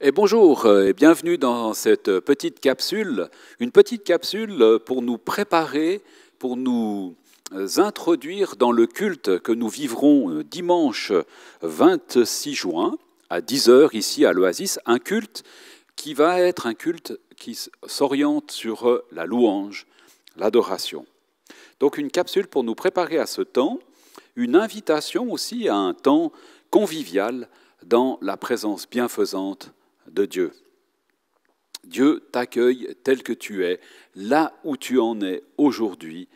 Et bonjour et bienvenue dans cette petite capsule, une petite capsule pour nous préparer, pour nous introduire dans le culte que nous vivrons dimanche 26 juin à 10 heures ici à l'Oasis, un culte qui va être un culte qui s'oriente sur la louange, l'adoration. Donc une capsule pour nous préparer à ce temps, une invitation aussi à un temps convivial dans la présence bienfaisante de Dieu. Dieu t'accueille tel que tu es, là où tu en es aujourd'hui,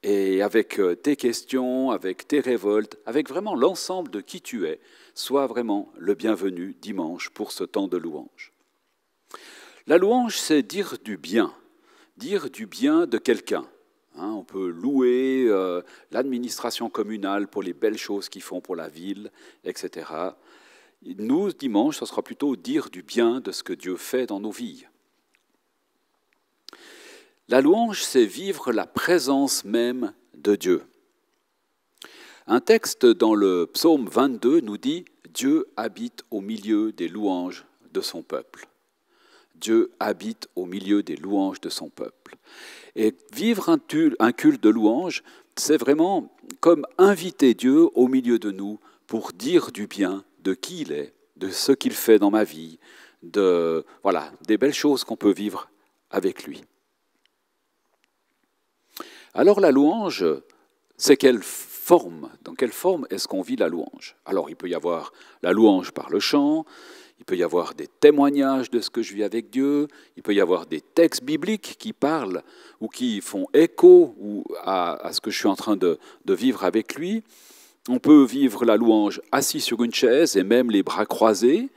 et avec tes questions, avec tes révoltes, avec vraiment l'ensemble de qui tu es, sois vraiment le bienvenu dimanche pour ce temps de louange. La louange, c'est dire du bien de quelqu'un. On peut louer l'administration communale pour les belles choses qu'ils font pour la ville, etc. Nous, dimanche, ce sera plutôt dire du bien de ce que Dieu fait dans nos vies. La louange, c'est vivre la présence même de Dieu. Un texte dans le psaume 22 nous dit « Dieu habite au milieu des louanges de son peuple ». Dieu habite au milieu des louanges de son peuple. Et vivre un culte de louange, c'est vraiment comme inviter Dieu au milieu de nous pour dire du bien de qui il est, de ce qu'il fait dans ma vie, des belles choses qu'on peut vivre avec lui. Alors la louange, c'est quelle forme? Dans quelle forme est-ce qu'on vit la louange? Alors il peut y avoir la louange par le chant, il peut y avoir des témoignages de ce que je vis avec Dieu, il peut y avoir des textes bibliques qui parlent ou qui font écho à ce que je suis en train de vivre avec lui. On peut vivre la louange assis sur une chaise et même les bras croisés.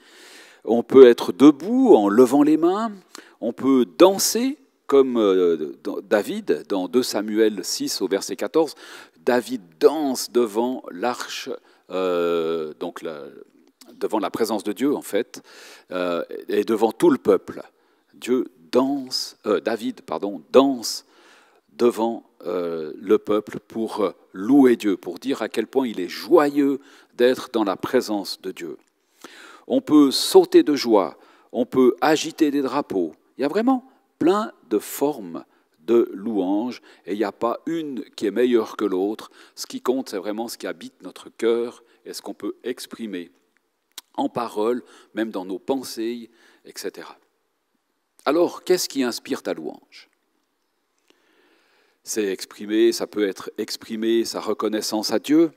On peut être debout en levant les mains. On peut danser comme David dans 2 Samuel 6 au verset 14. David danse devant l'arche, devant la présence de Dieu en fait, et devant tout le peuple. David danse devant le peuple pour louer Dieu, pour dire à quel point il est joyeux d'être dans la présence de Dieu. On peut sauter de joie, on peut agiter des drapeaux. Il y a vraiment plein de formes de louange et il n'y a pas une qui est meilleure que l'autre. Ce qui compte, c'est vraiment ce qui habite notre cœur et ce qu'on peut exprimer en parole, même dans nos pensées, etc. Alors, qu'est-ce qui inspire ta louange ? Ça peut être exprimer sa reconnaissance à Dieu,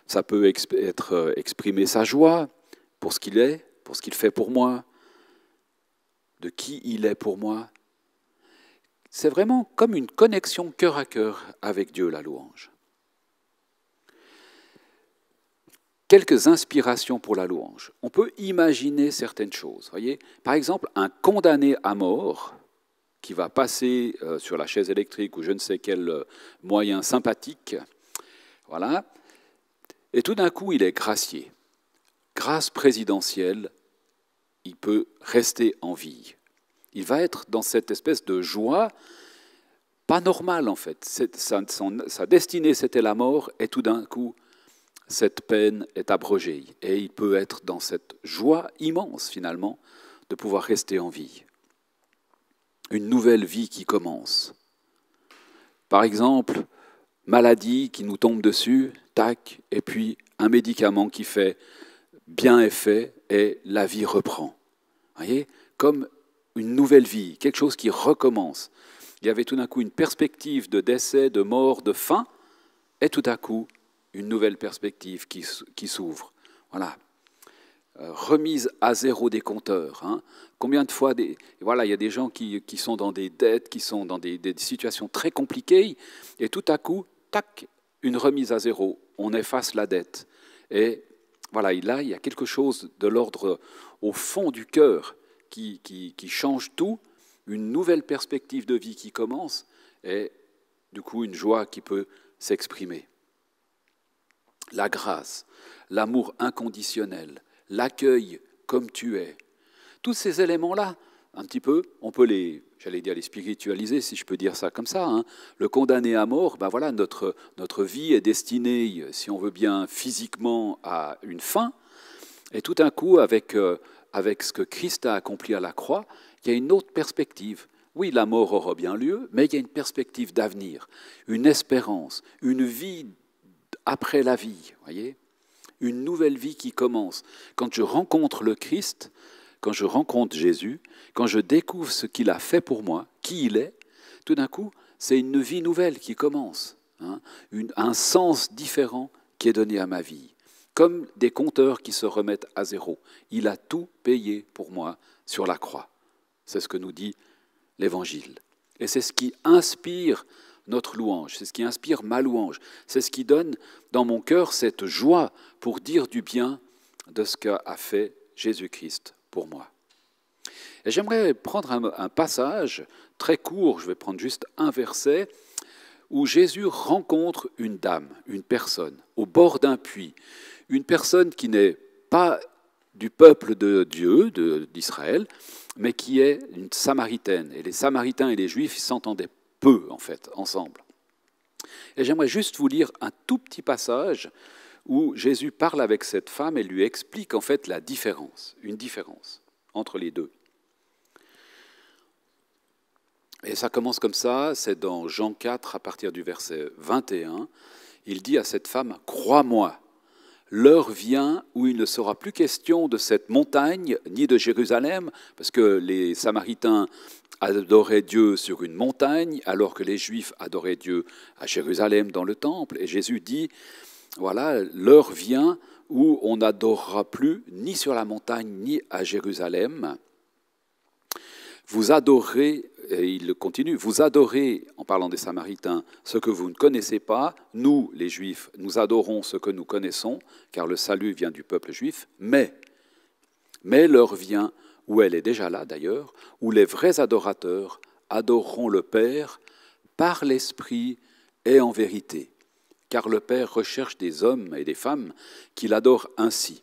ça peut être exprimer sa joie pour ce qu'il est, pour ce qu'il fait pour moi, de qui il est pour moi. C'est vraiment comme une connexion cœur à cœur avec Dieu, la louange. Quelques inspirations pour la louange. On peut imaginer certaines choses. Voyez, par exemple, un condamné à mort qui va passer sur la chaise électrique ou je ne sais quel moyen sympathique, voilà, et tout d'un coup, il est gracié. Grâce présidentielle, il peut rester en vie. Il va être dans cette espèce de joie pas normale, en fait. Sa destinée, c'était la mort, et tout d'un coup, cette peine est abrogée. Et il peut être dans cette joie immense, finalement, de pouvoir rester en vie. Une nouvelle vie qui commence. Par exemple, maladie qui nous tombe dessus, tac, et puis un médicament qui fait bien effet et la vie reprend. Vous voyez, comme une nouvelle vie, quelque chose qui recommence. Il y avait tout d'un coup une perspective de décès, de mort, de fin, et tout à coup, une nouvelle perspective qui s'ouvre. Voilà. Remise à zéro des compteurs. Combien de fois, il y a des gens qui sont dans des dettes, qui sont dans des situations très compliquées, et tout à coup, tac, une remise à zéro, on efface la dette. Et voilà, là, il y a quelque chose de l'ordre au fond du cœur qui change tout, une nouvelle perspective de vie qui commence, et du coup, une joie qui peut s'exprimer. La grâce, l'amour inconditionnel, l'accueil comme tu es. Tous ces éléments-là, un petit peu, on peut les spiritualiser, si je peux dire ça comme ça. Le condamné à mort, notre vie est destinée, si on veut bien, physiquement à une fin. Et tout d'un coup, avec avec ce que Christ a accompli à la croix, il y a une autre perspective. Oui, la mort aura bien lieu, mais il y a une perspective d'avenir, une espérance, une vie après la vie, voyez, une nouvelle vie qui commence. Quand je rencontre le Christ, quand je rencontre Jésus, quand je découvre ce qu'il a fait pour moi, qui il est, tout d'un coup, c'est une vie nouvelle qui commence, hein, un sens différent qui est donné à ma vie. Comme des compteurs qui se remettent à zéro. Il a tout payé pour moi sur la croix. C'est ce que nous dit l'Évangile. Et c'est ce qui inspire notre louange, c'est ce qui inspire ma louange, c'est ce qui donne dans mon cœur cette joie pour dire du bien de ce qu'a fait Jésus-Christ pour moi. Et j'aimerais prendre un passage très court, je vais prendre juste un verset, où Jésus rencontre une dame, une personne, au bord d'un puits, une personne qui n'est pas du peuple de Dieu, d'Israël, mais qui est une Samaritaine. Et les Samaritains et les Juifs s'entendaient peu, en fait, ensemble. Et j'aimerais juste vous lire un tout petit passage où Jésus parle avec cette femme et lui explique, en fait, la différence, une différence entre les deux. Et ça commence comme ça, c'est dans Jean 4, à partir du verset 21. Il dit à cette femme, « Crois-moi, l'heure vient où il ne sera plus question de cette montagne, ni de Jérusalem, parce que les Samaritains adoraient Dieu sur une montagne, alors que les Juifs adoraient Dieu à Jérusalem dans le temple. Et Jésus dit, voilà, l'heure vient où on n'adorera plus ni sur la montagne, ni à Jérusalem. Vous adorez, et il continue, vous adorez, en parlant des Samaritains, ce que vous ne connaissez pas. Nous, les Juifs, nous adorons ce que nous connaissons, car le salut vient du peuple juif. Mais l'heure vient, où elle est déjà là d'ailleurs, où les vrais adorateurs adoreront le Père par l'Esprit et en vérité. Car le Père recherche des hommes et des femmes qui l'adorent ainsi.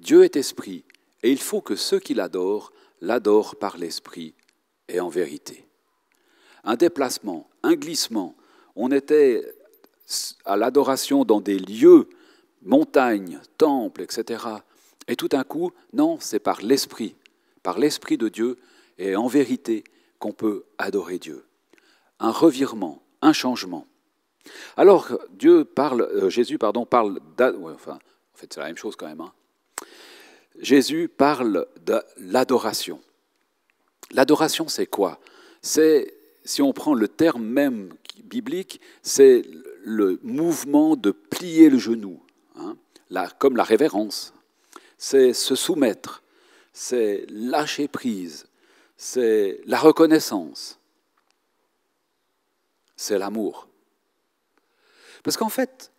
Dieu est esprit, et il faut que ceux qui l'adorent par l'Esprit et en vérité. Un déplacement, un glissement. On était à l'adoration dans des lieux, montagnes, temples, etc. Et tout d'un coup, non, c'est par l'Esprit de Dieu et en vérité qu'on peut adorer Dieu. Un revirement, un changement. Alors, Jésus parle, en fait c'est la même chose quand même, hein. Jésus parle de l'adoration. L'adoration, c'est quoi? C'est, si on prend le terme même biblique, c'est le mouvement de plier le genou, hein, comme la révérence. C'est se soumettre, c'est lâcher prise, c'est la reconnaissance, c'est l'amour. Parce qu'en fait,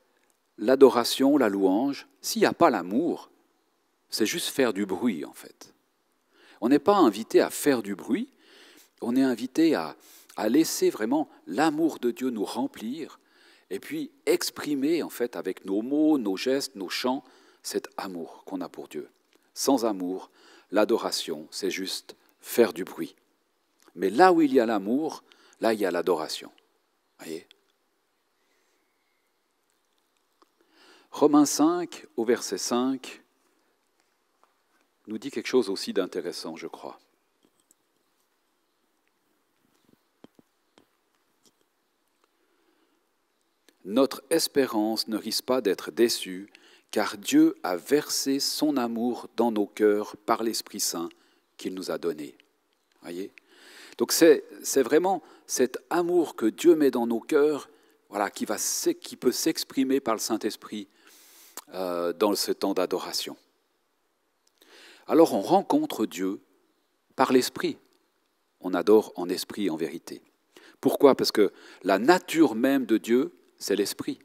l'adoration, la louange, s'il n'y a pas l'amour, c'est juste faire du bruit, en fait. On n'est pas invité à faire du bruit, on est invité à laisser vraiment l'amour de Dieu nous remplir et puis exprimer, en fait, avec nos mots, nos gestes, nos chants, cet amour qu'on a pour Dieu. Sans amour, l'adoration, c'est juste faire du bruit. Mais là où il y a l'amour, là, il y a l'adoration. Voyez ? Romains 5, au verset 5, nous dit quelque chose aussi d'intéressant, je crois. Notre espérance ne risque pas d'être déçue, car Dieu a versé son amour dans nos cœurs par l'Esprit Saint qu'il nous a donné. Voyez ? Donc c'est vraiment cet amour que Dieu met dans nos cœurs, voilà, qui peut s'exprimer par le Saint-Esprit dans ce temps d'adoration. Alors on rencontre Dieu par l'Esprit. On adore en esprit et en vérité. Pourquoi ? Parce que la nature même de Dieu, c'est l'Esprit.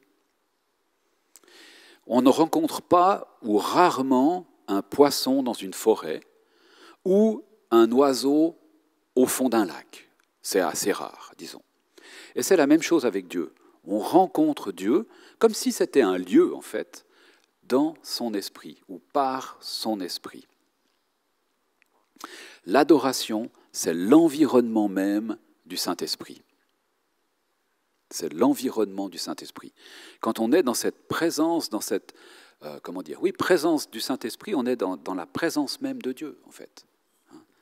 On ne rencontre pas ou rarement un poisson dans une forêt ou un oiseau au fond d'un lac. C'est assez rare, disons. Et c'est la même chose avec Dieu. On rencontre Dieu comme si c'était un lieu, en fait, dans son esprit ou par son esprit. L'adoration, c'est l'environnement même du Saint-Esprit. C'est l'environnement du Saint-Esprit. Quand on est dans cette présence, dans cette comment dire, oui, présence du Saint-Esprit, on est dans la présence même de Dieu, en fait.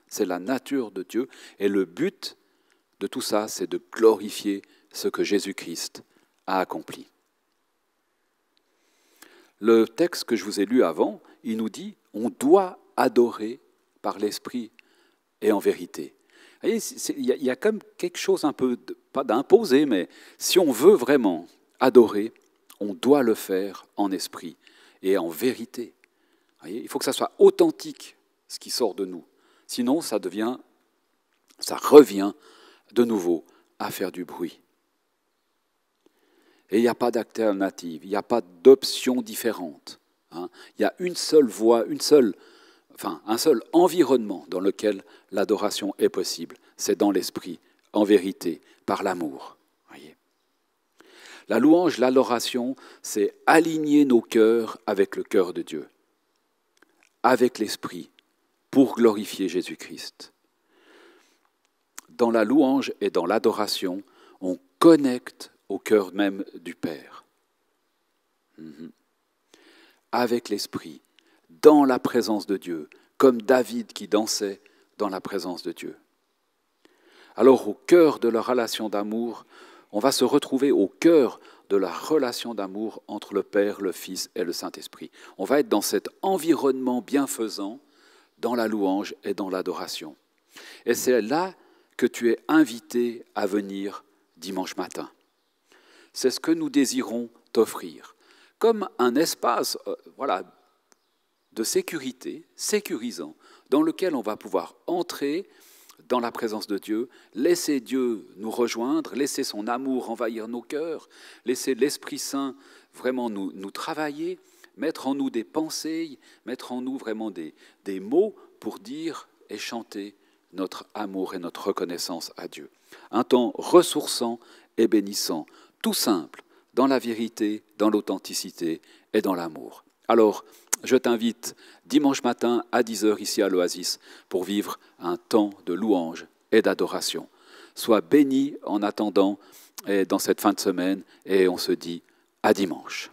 C'est la nature de Dieu, et le but de tout ça, c'est de glorifier ce que Jésus-Christ a accompli. Le texte que je vous ai lu avant, il nous dit « on doit adorer par l'Esprit et en vérité ». Il y a comme quelque chose un peu, pas d'imposé, mais si on veut vraiment adorer, on doit le faire en esprit et en vérité. Il faut que ça soit authentique, ce qui sort de nous. Sinon, ça revient de nouveau à faire du bruit. Et il n'y a pas d'alternative, il n'y a pas d'option différente. Il y a une seule voie, un seul environnement dans lequel l'adoration est possible. C'est dans l'esprit, en vérité, par l'amour. La louange, l'adoration, c'est aligner nos cœurs avec le cœur de Dieu, avec l'esprit, pour glorifier Jésus-Christ. Dans la louange et dans l'adoration, on connecte au cœur même du Père. Avec l'esprit, dans la présence de Dieu, comme David qui dansait dans la présence de Dieu. Alors au cœur de la relation d'amour, on va se retrouver au cœur de la relation d'amour entre le Père, le Fils et le Saint-Esprit. On va être dans cet environnement bienfaisant, dans la louange et dans l'adoration. Et c'est là que tu es invité à venir dimanche matin. C'est ce que nous désirons t'offrir, comme un espace de sécurité, sécurisant, dans lequel on va pouvoir entrer dans la présence de Dieu, laisser Dieu nous rejoindre, laisser son amour envahir nos cœurs, laisser l'Esprit Saint vraiment nous travailler, mettre en nous des pensées, mettre en nous vraiment des mots pour dire et chanter notre amour et notre reconnaissance à Dieu. Un temps ressourçant et bénissant, tout simple, dans la vérité, dans l'authenticité et dans l'amour. Alors, je t'invite dimanche matin à 10h ici à l'Oasis pour vivre un temps de louange et d'adoration. Sois béni en attendant dans cette fin de semaine et on se dit à dimanche.